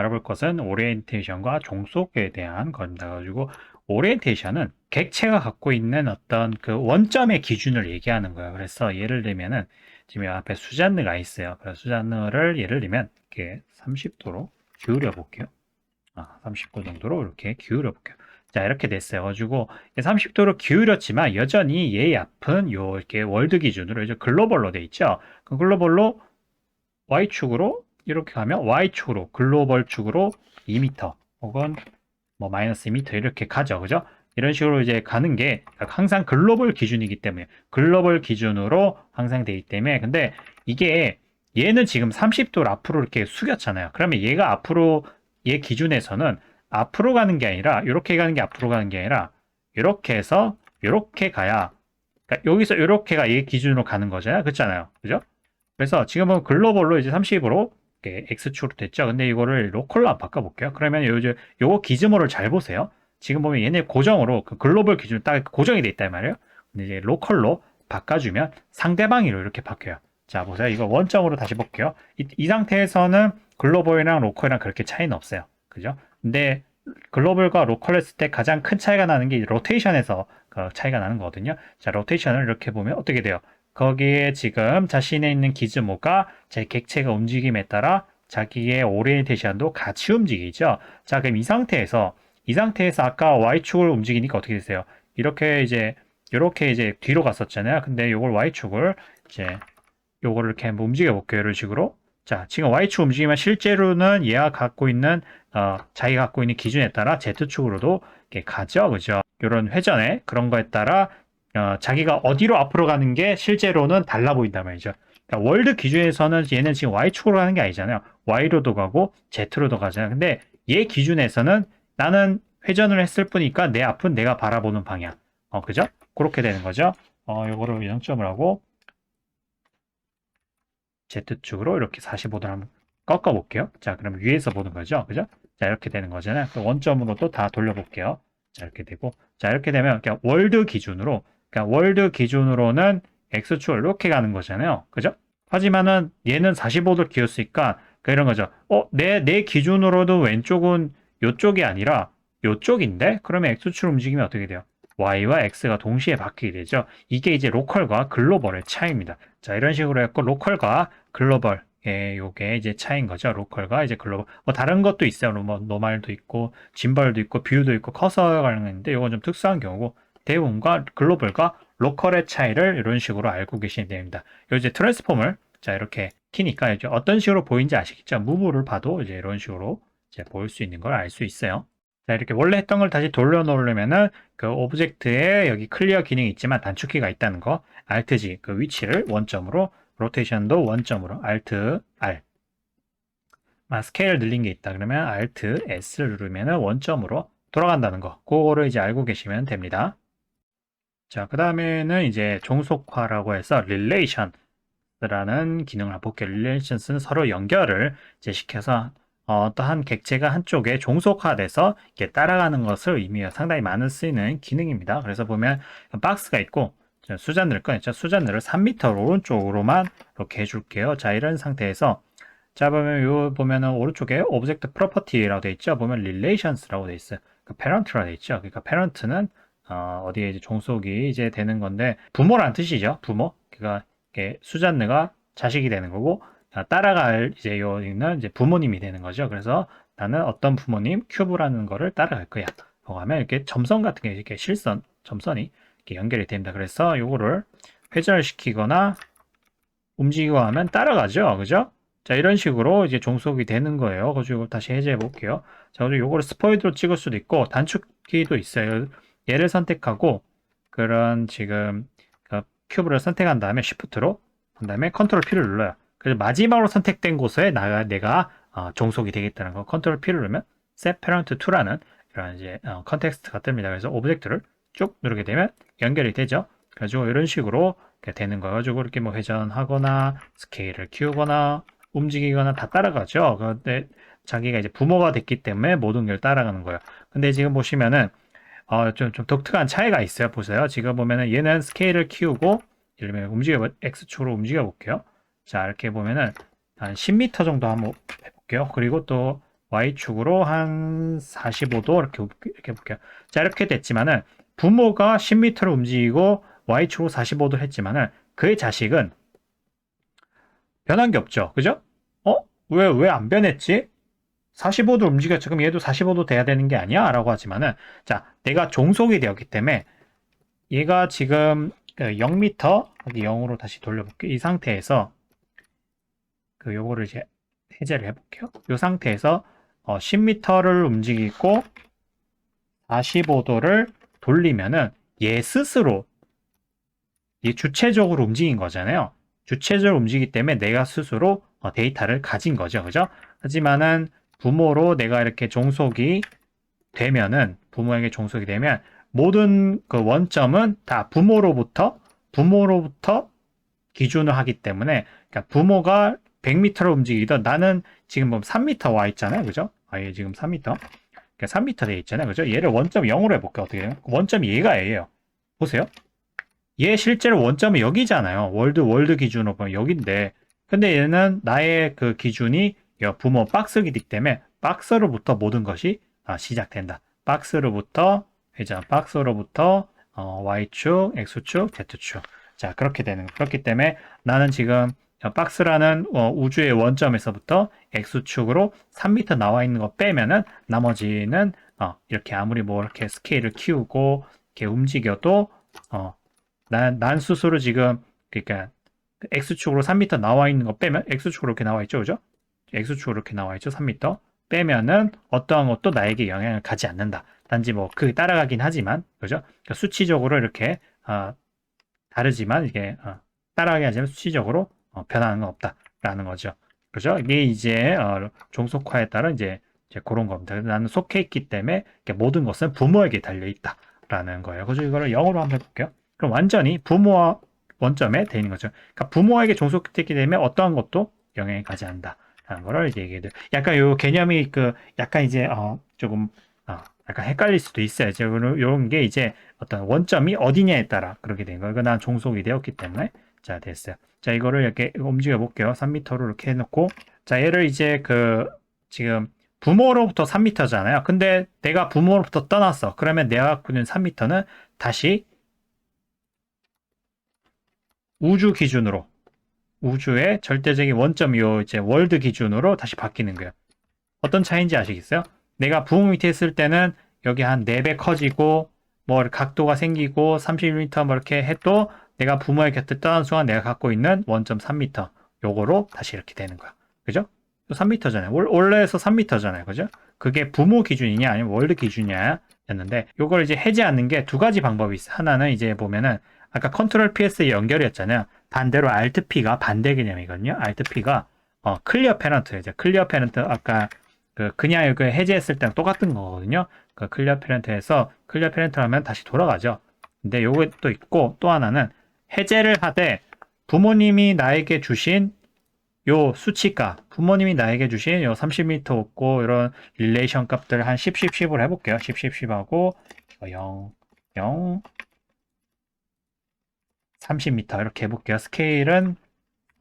알아볼 것은 오리엔테이션과 종속에 대한 겁니다. 가지고 오리엔테이션은 객체가 갖고 있는 어떤 그 원점의 기준을 얘기하는 거예요. 그래서 예를 들면은 지금 앞에 수잔느가 있어요. 그래서 수잔느를 예를 들면 이렇게 30도로 기울여 볼게요. 30도 정도로 이렇게 기울여 볼게요. 자, 이렇게 됐어요. 가지고 30도로 기울였지만 여전히 얘의 앞은 요 이렇게 월드 기준으로 이제 글로벌로 돼 있죠. 그 글로벌로 Y축으로 이렇게 가면 Y축으로 글로벌 축으로 2m 혹은 뭐 마이너스 2m 이렇게 가죠. 그죠? 이런 식으로 이제 가는 게 항상 글로벌 기준이기 때문에 글로벌 기준으로 항상 되기 때문에 근데 이게 얘는 지금 30도를 앞으로 이렇게 숙였잖아요. 그러면 얘가 앞으로 얘 기준에서는 앞으로 가는 게 아니라 이렇게 가는 게 앞으로 가는 게 아니라 이렇게 해서 이렇게 가야 그러니까 여기서 이렇게가 얘 기준으로 가는 거잖아요. 그렇잖아요. 그죠? 그래서 지금은 글로벌로 이제 30으로 X축으로 됐죠. 근데 이거를 로컬로 한번 바꿔볼게요. 그러면 요거 기즈모를 잘 보세요. 지금 보면 얘네 고정으로 그 글로벌 기준 딱 고정이 돼 있단 말이에요. 근데 이제 로컬로 바꿔주면 상대방이로 이렇게 바뀌어요. 자, 보세요. 이거 원점으로 다시 볼게요. 이 상태에서는 글로벌이랑 로컬이랑 그렇게 차이는 없어요. 그죠? 근데 글로벌과 로컬 했을 때 가장 큰 차이가 나는 게 로테이션에서 그 차이가 나는 거거든요. 자, 로테이션을 이렇게 보면 어떻게 돼요? 거기에 지금 자신에 있는 기즈모가 제 객체가 움직임에 따라 자기의 오리엔테이션도 같이 움직이죠. 자, 그럼 이 상태에서 아까 Y축을 움직이니까 어떻게 되세요? 이렇게 이제 뒤로 갔었잖아요. 근데 이걸 Y축을 이제 요거를 이렇게 한번 움직여 볼게요. 이런 식으로. 자, 지금 Y축 움직이면 실제로는 얘가 갖고 있는 자기가 갖고 있는 기준에 따라 Z축으로도 이렇게 가죠. 그죠? 이런 회전에 그런 거에 따라 자기가 어디로 앞으로 가는 게 실제로는 달라 보인단 말이죠. 그러니까 월드 기준에서는 얘는 지금 Y축으로 가는 게 아니잖아요. Y로도 가고 Z로도 가잖아요. 근데 얘 기준에서는 나는 회전을 했을 뿐이니까 내 앞은 내가 바라보는 방향. 그죠? 그렇게 되는 거죠. 요거를 0점을 하고 Z축으로 이렇게 45도를 한번 꺾어 볼게요. 자, 그럼 위에서 보는 거죠. 그죠? 자, 이렇게 되는 거잖아요. 그 원점으로 또 다 돌려볼게요. 자, 이렇게 되고. 자, 이렇게 되면 그냥 월드 기준으로는 X축을 이렇게 가는 거잖아요. 그죠? 하지만은 얘는 45도 기울었으니까 이런 거죠. 내 기준으로도 왼쪽은 요쪽이 아니라 요쪽인데? 그러면 X축 움직이면 어떻게 돼요? Y와 X가 동시에 바뀌게 되죠. 이게 이제 로컬과 글로벌의 차이입니다. 자, 이런 식으로 했고, 로컬과 글로벌. 요게 이제 차이인 거죠. 로컬과 이제 글로벌. 뭐 다른 것도 있어요. 뭐 노말도 있고, 짐벌도 있고, 뷰도 있고, 커서 가능한데, 이건 좀 특수한 경우고, 대부분과 글로벌과 로컬의 차이를 이런 식으로 알고 계시면 됩니다. 요 이제 트랜스폼을 자 이렇게 키니까 이제 어떤 식으로 보이는지 아시겠죠? 무브를 봐도 이제 이런 식으로 이제 보일 수 있는 걸 알 수 있어요. 자, 이렇게 원래 했던 걸 다시 돌려놓으려면은 그 오브젝트에 여기 클리어 기능이 있지만 단축키가 있다는 거, Alt-G 그 위치를 원점으로, 로테이션도 원점으로, Alt-R. 스케일 늘린 게 있다. 그러면 Alt-S를 누르면은 원점으로 돌아간다는 거, 그거를 이제 알고 계시면 됩니다. 자, 그 다음에는 이제 종속화라고 해서 Relations라는 기능을 볼게요. Relations는 서로 연결을 이제 시켜서 어떠한 객체가 한쪽에 종속화돼서 이렇게 따라가는 것을 의미해요. 상당히 많은 쓰이는 기능입니다. 그래서 보면 박스가 있고 수잔을 꺼냈죠. 수잔을 3m 오른쪽으로만 이렇게 해줄게요. 자, 이런 상태에서 자, 보면은 오른쪽에 오브젝트 프로퍼티라고 되어 있죠. 보면 relations라고 되어 있어요. 그 parent라고 되어 있죠. 그러니까 parent는 어디에 이제 종속이 이제 되는 건데 부모라는 뜻이죠. 부모. 그러니까 수잔느가 자식이 되는 거고 따라갈 이제 여기는 이제 부모님이 되는 거죠. 그래서 나는 어떤 부모님 큐브라는 거를 따라갈 거야. 라고 하면 이렇게 점선 같은 게 이렇게 실선, 점선이 이렇게 연결이 됩니다. 그래서 요거를 회전을 시키거나 움직이고 하면 따라가죠. 그죠? 자, 이런 식으로 이제 종속이 되는 거예요. 그래서 이걸 다시 해제해 볼게요. 자, 그리고 요거를 스포이드로 찍을 수도 있고 단축키도 있어요. 얘를 선택하고 그런 지금 그 큐브를 선택한 다음에 Shift로 그 다음에 컨트롤 P를 눌러요. 그래서 마지막으로 선택된 곳에 내가 종속이 되겠다는 거 컨트롤 P를 누르면 Set Parent To라는 이런 이제 컨텍스트가 뜹니다. 그래서 오브젝트를 쭉 누르게 되면 연결이 되죠. 그래가지고 이런 식으로 되는 거 가지고 이렇게 뭐 회전하거나 스케일을 키우거나 움직이거나 다 따라가죠. 근데 자기가 이제 부모가 됐기 때문에 모든 걸 따라가는 거예요. 근데 지금 보시면은 좀 독특한 차이가 있어요. 보세요. 지금 보면은 얘는 스케일을 키우고 예를 들면 X축으로 움직여 볼게요. 자, 이렇게 보면은 한 10m 정도 한번 해볼게요. 그리고 또 Y축으로 한 45도 이렇게 볼게요. 자, 이렇게 됐지만은 부모가 10m를 움직이고 Y축으로 45도를 했지만은 그의 자식은 변한 게 없죠. 그죠? 왜 안 변했지? 45도 움직였죠. 그럼 얘도 45도 돼야 되는 게 아니야? 라고 하지만은, 자, 내가 종속이 되었기 때문에 얘가 지금 0m, 여기 0으로 다시 돌려볼게요. 이 상태에서 요거를 이제 해제를 해볼게요. 이 상태에서 10m를 움직이고 45도를 돌리면은 얘 스스로 이 주체적으로 움직인 거잖아요. 주체적으로 움직이기 때문에 내가 스스로 데이터를 가진 거죠. 그죠? 하지만은 부모로 내가 이렇게 종속이 되면은 부모에게 종속이 되면 모든 그 원점은 다 부모로부터 기준을 하기 때문에 그러니까 부모가 100m를 움직이던 나는 지금 보면 3m 와 있잖아요. 그죠? 얘 지금 3m. 그러니까 3m 돼 있잖아요. 그죠? 얘를 원점 0으로 해볼게요. 어떻게 돼요? 원점이 얘가 얘예요. 보세요. 얘 실제로 원점은 여기잖아요. 월드 기준으로 보면 여긴데 근데 얘는 나의 그 기준이 부모 박스이기 때문에 박스로부터 모든 것이 시작된다. 박스로부터 회전, 박스로부터 Y축, X축, Z축. 자, 그렇기 때문에 나는 지금 박스라는 우주의 원점에서부터 X축으로 3m 나와 있는 거 빼면은 나머지는 이렇게 아무리 뭐 이렇게 스케일을 키우고 이렇게 움직여도 난 스스로 지금 그러니까 X축으로 3m 나와 있는 거 빼면 X축으로 이렇게 나와 있죠. 그죠? X축으로 이렇게 나와 있죠. 3m. 빼면은 어떠한 것도 나에게 영향을 가지 않는다. 단지 뭐 그 따라가긴 하지만 그죠? 그러니까 수치적으로 이렇게 다르지만 이게 따라가긴 하지만 수치적으로 변하는 건 없다라는 거죠. 그죠? 이게 이제 종속화에 따른 이제 그런 겁니다. 나는 속해 있기 때문에 모든 것은 부모에게 달려 있다라는 거예요. 그래서 이거를 영어로 한번 해볼게요. 그럼 완전히 부모와 원점에 되는 거죠. 그러니까 부모에게 종속되게 되면 어떠한 것도 영향이 가지 않는다라는 거를 이제 얘기해요. 약간 요 개념이 약간 이제 조금 약간 헷갈릴 수도 있어요. 이런 게 이제 어떤 원점이 어디냐에 따라 그렇게 된 거예요. 난 종속이 되었기 때문에 자 됐어요. 자 이거를 이렇게 움직여 볼게요. 3m로 이렇게 해놓고 자 얘를 이제 지금 부모로부터 3m잖아요. 근데 내가 부모로부터 떠났어. 그러면 내가 갖고 있는 3m는 다시 우주 기준으로 우주의 절대적인 원점 이제 월드 기준으로 다시 바뀌는 거예요. 어떤 차이인지 아시겠어요? 내가 부모 밑에 있을 때는 여기 한 4배 커지고 뭐 각도가 생기고 31m 뭐 이렇게 해도 내가 부모의 곁을 떠난 순간 내가 갖고 있는 원점 3m 요거로 다시 이렇게 되는 거야. 그죠? 3m잖아요. 원래에서 3m잖아요. 그죠? 그게 부모 기준이냐 아니면 월드 기준이냐 였는데 요걸 이제 해제하는 게 두 가지 방법이 있어요. 하나는 이제 보면은 아까 컨트롤 PS에 연결이었잖아요. 반대로 Alt P가 반대 개념이거든요. Alt P가 클리어 패런트죠. 클리어 패런트 아까 그냥 이거 해제했을 때랑 똑같은 거거든요. 클리어 패런트에서 클리어 패런트 하면 다시 돌아가죠. 근데 요거 또 있고 또 하나는 해제를 하되 부모님이 나에게 주신 요 수치값, 부모님이 나에게 주신 요 30m 없고 이런 릴레이션 값들 한 10, 10, 10으로 해볼게요. 10, 10, 10하고 0, 0, 30m 이렇게 해볼게요. 스케일은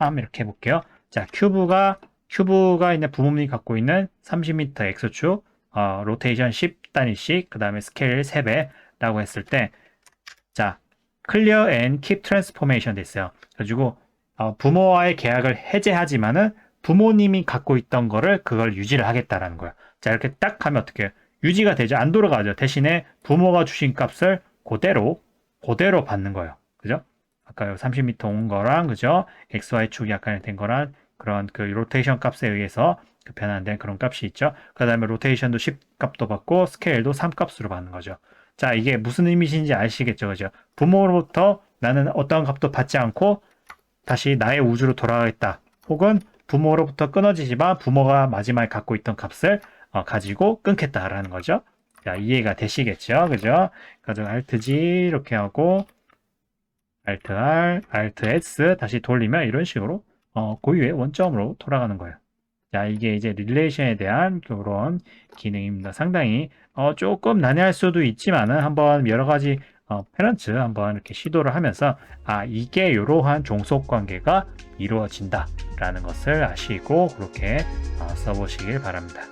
3 이렇게 해볼게요. 자, 큐브가 있는 부모님이 갖고 있는 30m X축, 로테이션 10단위씩, 그 다음에 스케일 3배라고 했을 때, 자, 클리어 앤 킵 트랜스포메이션 됐어요. 그래가지고 부모와의 계약을 해제하지만은 부모님이 갖고 있던 거를 그걸 유지를 하겠다라는 거야. 자, 이렇게 딱 하면 어떻게 해요? 유지가 되죠. 안 돌아가죠. 대신에 부모가 주신 값을 그대로 받는 거예요. 그죠? 아까 30m 온 거랑 그죠? XY축이 약간 된 거랑 그런 로테이션 값에 의해서 변환된 그런 값이 있죠. 그 다음에 로테이션도 10 값도 받고 스케일도 3 값으로 받는 거죠. 자, 이게 무슨 의미인지 아시겠죠? 그죠? 부모로부터 나는 어떤 값도 받지 않고 다시 나의 우주로 돌아가겠다. 혹은 부모로부터 끊어지지만 부모가 마지막에 갖고 있던 값을 가지고 끊겠다라는 거죠. 자, 이해가 되시겠죠? 그죠? 그래서 Alt G 이렇게 하고 Alt R, Alt S 다시 돌리면 이런 식으로 고유의 원점으로 돌아가는 거예요. 자, 이게 이제 릴레이션에 대한 그런 기능입니다. 상당히 조금 난해할 수도 있지만은 한번 여러 가지 패런트 한번 이렇게 시도를 하면서 이게 이러한 종속 관계가 이루어진다라는 것을 아시고 그렇게 써보시길 바랍니다.